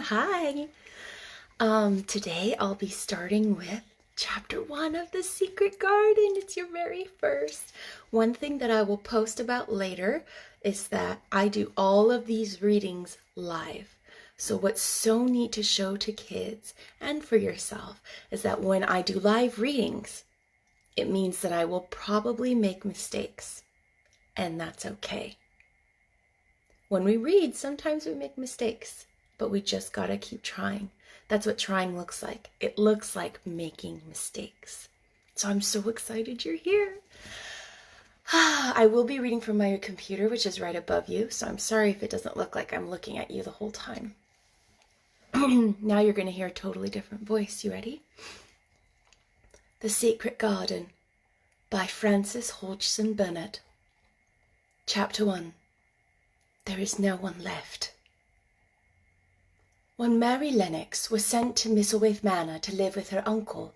Hi. Today I'll be starting with chapter 1 of The Secret Garden. It's your very first. One thing that I will post about later is that I do all of these readings live. So what's so neat to show to kids and for yourself is that when I do live readings, it means that I will probably make mistakes, and that's okay. When we read, sometimes we make mistakes, but we just gotta keep trying. That's what trying looks like. It looks like making mistakes. So I'm so excited you're here. I will be reading from my computer, which is right above you, so I'm sorry if it doesn't look like I'm looking at you the whole time. Now you're gonna hear a totally different voice. You ready? The Secret Garden by Frances Hodgson Burnett. Chapter 1. There is no one left. When Mary Lennox was sent to Misselthwaite Manor to live with her uncle,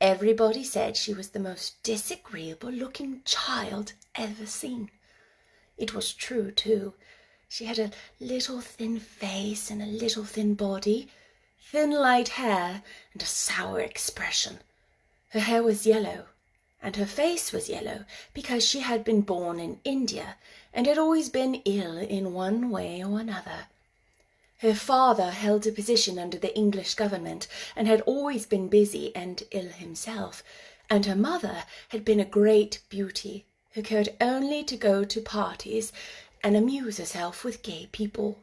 everybody said she was the most disagreeable-looking child ever seen. It was true, too. She had a little thin face and a little thin body, thin light hair and a sour expression. Her hair was yellow, and her face was yellow because she had been born in India and had always been ill in one way or another. Her father held a position under the English government and had always been busy and ill himself, and her mother had been a great beauty who cared only to go to parties and amuse herself with gay people.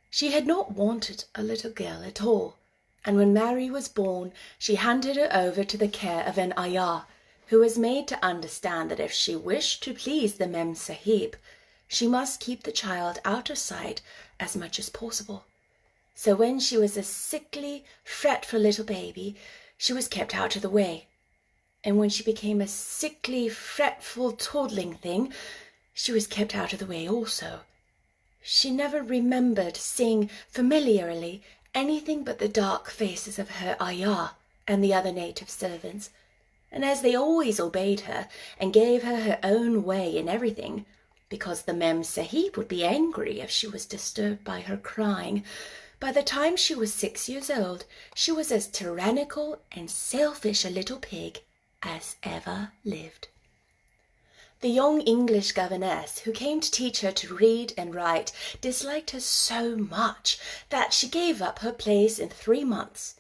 She had not wanted a little girl at all, and when Mary was born, she handed her over to the care of an ayah, who was made to understand that if she wished to please the Mem Sahib, she must keep the child out of sight as much as possible. So when she was a sickly, fretful little baby, she was kept out of the way. And when she became a sickly, fretful, toddling thing, she was kept out of the way also. She never remembered seeing familiarly anything but the dark faces of her ayah and the other native servants, and as they always obeyed her and gave her her own way in everything, because the Mem Sahib would be angry if she was disturbed by her crying, by the time she was 6 years old, she was as tyrannical and selfish a little pig as ever lived. The young English governess who came to teach her to read and write disliked her so much that she gave up her place in 3 months.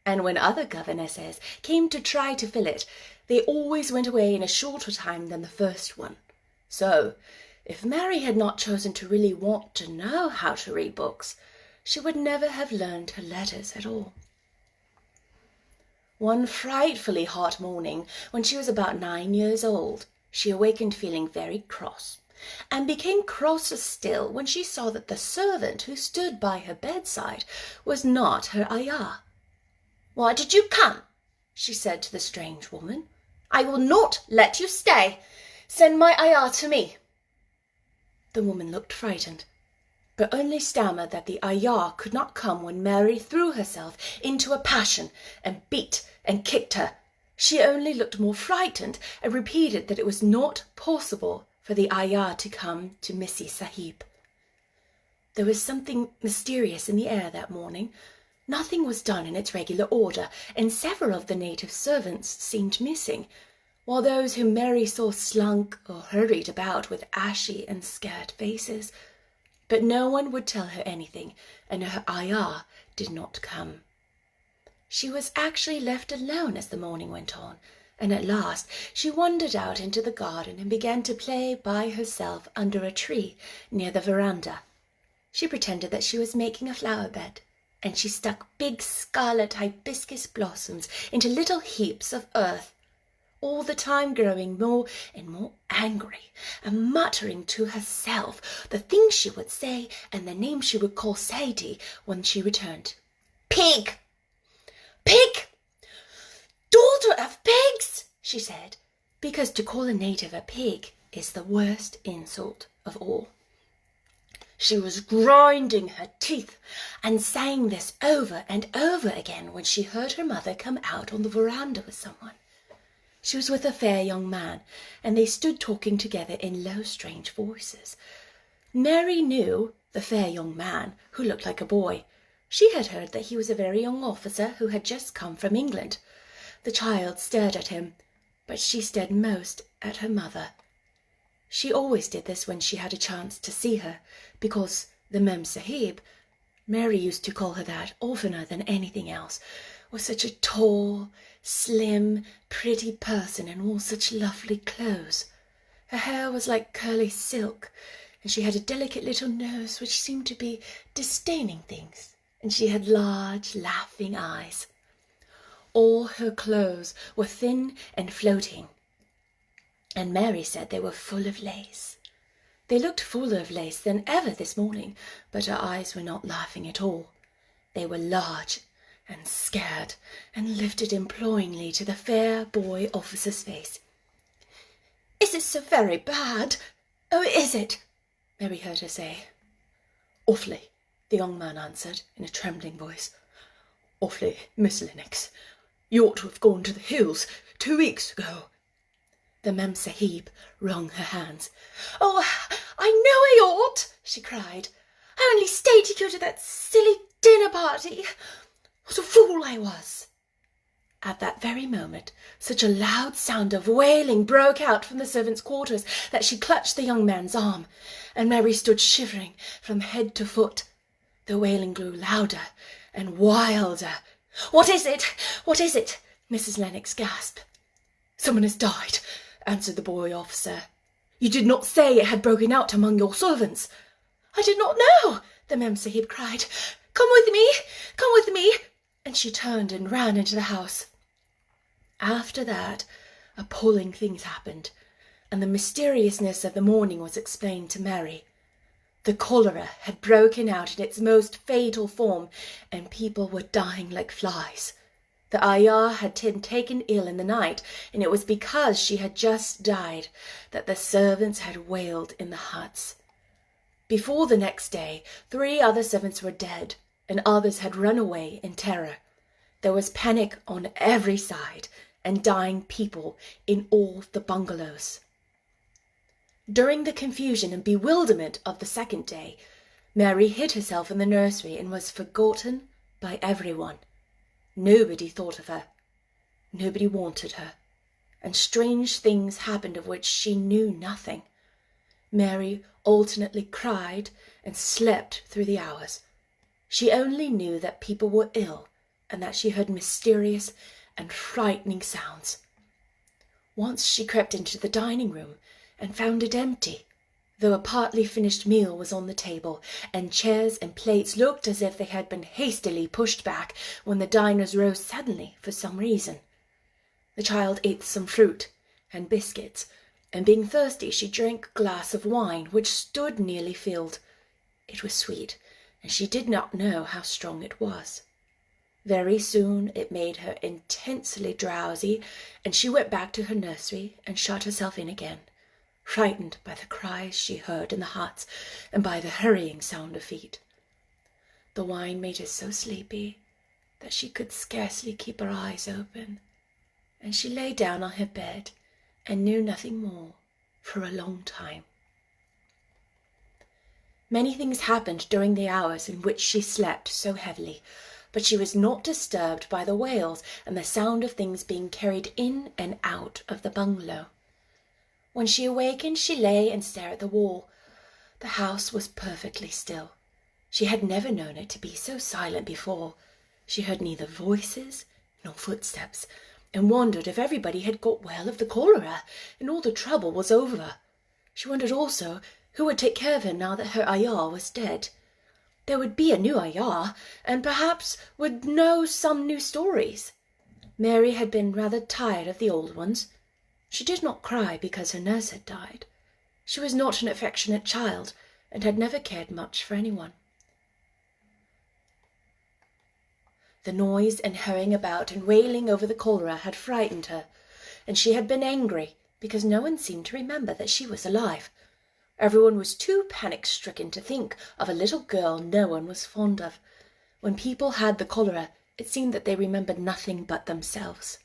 And when other governesses came to try to fill it, they always went away in a shorter time than the first one. So, if Mary had not chosen to really want to know how to read books, she would never have learned her letters at all. One frightfully hot morning, when she was about 9 years old, she awakened feeling very cross, and became crosser still when she saw that the servant who stood by her bedside was not her ayah. "Why did you come?" she said to the strange woman. "I will not let you stay. Send my ayah to me." The woman looked frightened, but only stammered that the ayah could not come when Mary threw herself into a passion and beat and kicked her. She only looked more frightened and repeated that it was not possible for the ayah to come to Missy Sahib. There was something mysterious in the air that morning. Nothing was done in its regular order, and several of the native servants seemed missing, while those whom Mary saw slunk or hurried about with ashy and scared faces. But no one would tell her anything, and her ayah did not come. She was actually left alone as the morning went on, and at last she wandered out into the garden and began to play by herself under a tree near the veranda. She pretended that she was making a flower bed, and she stuck big scarlet hibiscus blossoms into little heaps of earth, all the time growing more and more angry and muttering to herself the things she would say and the name she would call Sadie when she returned. "Pig! Pig! Daughter of pigs!" she said, because to call a native a pig is the worst insult of all. She was grinding her teeth and saying this over and over again when she heard her mother come out on the veranda with someone. She was with a fair young man, and they stood talking together in low, strange voices. Mary knew the fair young man, who looked like a boy, She had heard that he was a very young officer who had just come from England. The child stared at him, but she stared most at her mother. She always did this when she had a chance to see her, because the Mem Sahib, Mary used to call her that oftener than anything else, was such a tall, slim, pretty person and wore such lovely clothes. Her hair was like curly silk, and she had a delicate little nose which seemed to be disdaining things, and she had large, laughing eyes. All her clothes were thin and floating, and Mary said they were full of lace. They looked fuller of lace than ever this morning, but her eyes were not laughing at all. They were large and scared, and lifted imploringly to the fair boy officer's face. "Is it so very bad? Oh, is it?" Mary heard her say. "Awfully," the young man answered in a trembling voice. "Awfully, Miss Lennox. You ought to have gone to the Hales 2 weeks ago." The Mem Sahib wrung her hands. "Oh, I know I ought," she cried. "I only stayed to go to that silly dinner party. What a fool I was." At that very moment, such a loud sound of wailing broke out from the servants' quarters that she clutched the young man's arm, and Mary stood shivering from head to foot. The wailing grew louder and wilder. "What is it? What is it?" Mrs. Lennox gasped. "Someone has died," answered the boy officer. "You did not say it had broken out among your servants." "I did not know," the Mem Sahib cried. "Come with me, come with me." And she turned and ran into the house. After that, appalling things happened, and the mysteriousness of the morning was explained to Mary. The cholera had broken out in its most fatal form, and people were dying like flies. The ayah had been taken ill in the night, and it was because she had just died that the servants had wailed in the huts. Before the next day, 3 other servants were dead, and others had run away in terror. There was panic on every side, and dying people in all the bungalows. During the confusion and bewilderment of the second day, Mary hid herself in the nursery and was forgotten by everyone. Nobody thought of her. Nobody wanted her. And strange things happened of which she knew nothing. Mary alternately cried and slept through the hours. She only knew that people were ill, and that she heard mysterious and frightening sounds. Once she crept into the dining room and found it empty, though a partly finished meal was on the table, and chairs and plates looked as if they had been hastily pushed back when the diners rose suddenly for some reason. The child ate some fruit and biscuits, and being thirsty she drank a glass of wine which stood nearly filled. It was sweet, and she did not know how strong it was. Very soon it made her intensely drowsy, and she went back to her nursery and shut herself in again, frightened by the cries she heard in the huts and by the hurrying sound of feet. The wine made her so sleepy that she could scarcely keep her eyes open, and she lay down on her bed and knew nothing more for a long time. Many things happened during the hours in which she slept so heavily, but she was not disturbed by the wails and the sound of things being carried in and out of the bungalow. When she awakened, she lay and stared at the wall. The house was perfectly still. She had never known it to be so silent before. She heard neither voices nor footsteps, and wondered if everybody had got well of the cholera and all the trouble was over. She wondered also who would take care of her now that her ayah was dead. There would be a new ayah, and perhaps would know some new stories. Mary had been rather tired of the old ones. She did not cry because her nurse had died. She was not an affectionate child, and had never cared much for anyone. The noise and hurrying about and wailing over the cholera had frightened her, and she had been angry because no one seemed to remember that she was alive. Everyone was too panic-stricken to think of a little girl no one was fond of. When people had the cholera, it seemed that they remembered nothing but themselves.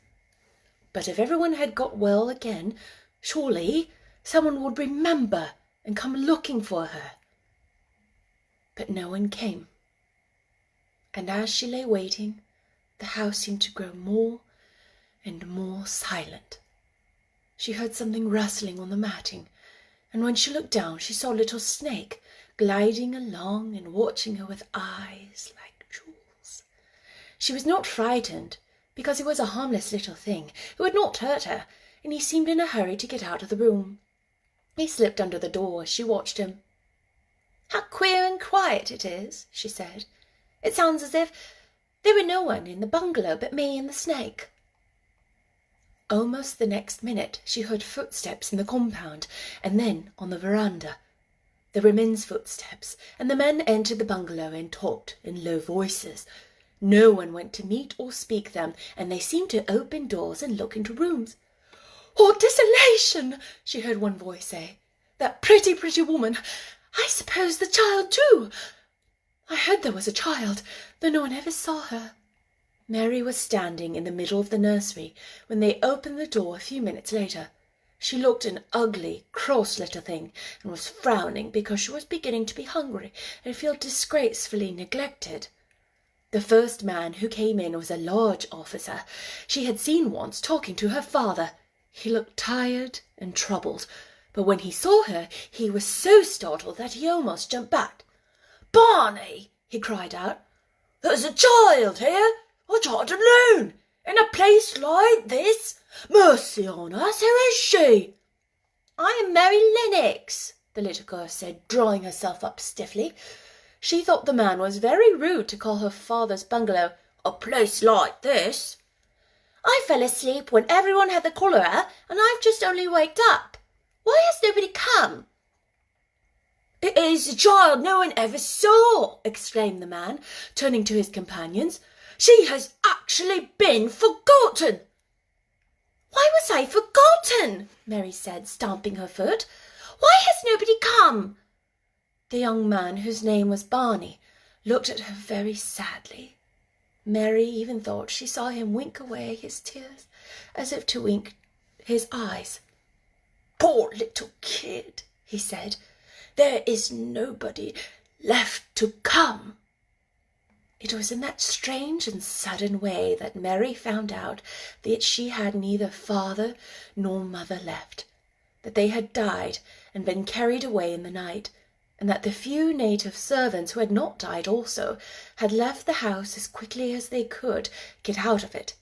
But if everyone had got well again, surely someone would remember and come looking for her. But no one came. And as she lay waiting, the house seemed to grow more and more silent. She heard something rustling on the matting, and when she looked down, she saw a little snake gliding along and watching her with eyes like jewels. She was not frightened, because he was a harmless little thing who had not hurt her, and he seemed in a hurry to get out of the room. He slipped under the door as she watched him. "How queer and quiet it is," she said. "It sounds as if there were no one in the bungalow but me and the snake." Almost the next minute she heard footsteps in the compound, and then on the veranda. There were men's footsteps, and the men entered the bungalow and talked in low voices. No one went to meet or speak them, and they seemed to open doors and look into rooms. "What desolation!" she heard one voice say. "That pretty woman! I suppose the child too. I heard there was a child, though no one ever saw her." Mary was standing in the middle of the nursery when they opened the door a few minutes later. She looked an ugly, cross little thing, and was frowning because she was beginning to be hungry and feel disgracefully neglected. The first man who came in was a large officer she had seen once talking to her father. He looked tired and troubled, but when he saw her, he was so startled that he almost jumped back. "Barney!" he cried out. "There's a child here! A child alone! In a place like this! Mercy on us, who is she?" "I am Mary Lennox," the little girl said, drawing herself up stiffly. She thought the man was very rude to call her father's bungalow a place like this. "I fell asleep when everyone had the cholera, and I've just only waked up. Why has nobody come?" "It is a child no one ever saw," exclaimed the man, turning to his companions. "She has actually been forgotten." "Why was I forgotten?" Mary said, stamping her foot. "Why has nobody come?" The young man, whose name was Barney, looked at her very sadly. Mary even thought she saw him wink away his tears, as if to wink his eyes. "Poor little kid," he said. "There is nobody left to come." It was in that strange and sudden way that Mary found out that she had neither father nor mother left, that they had died and been carried away in the night, and that the few native servants who had not died also had left the house as quickly as they could get out of it,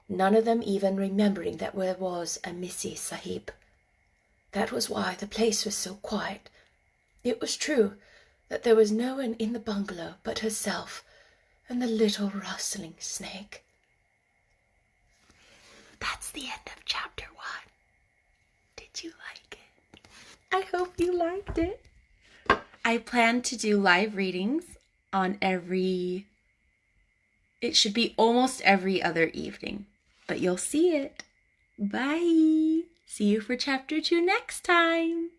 none of them even remembering that there was a Missie Sahib. That was why the place was so quiet. It was true that there was no one in the bungalow but herself and the little rustling snake. That's the end of chapter 1. Did you like it? I hope you liked it. I plan to do live readings on it should be almost every other evening, but you'll see it. Bye. See you for chapter 2 next time.